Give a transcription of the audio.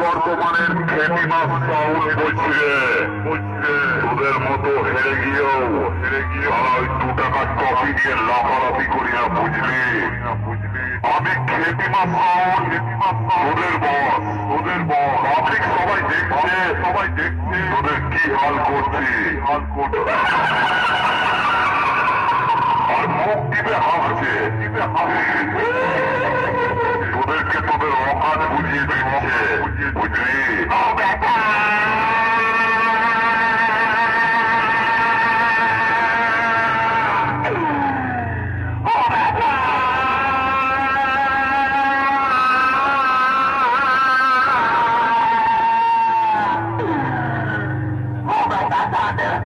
বর্তমানের খ্যাতি মাছ বলছি রে, তোদের মতো হেরে গিয়েও তারা ওই 2 টাকার টপি দিয়ে লাফালাফি করি না, বুঝলি? আমি খ্যাতি মাছ তোদের বস পাবলিক সবাই দেখছে তোদের কি হাল করছি। আর মুখ টিপে হাসছে, তোদেরকে তোদের অকাজ বুঝিয়ে দিচ্ছে, বুঝলি?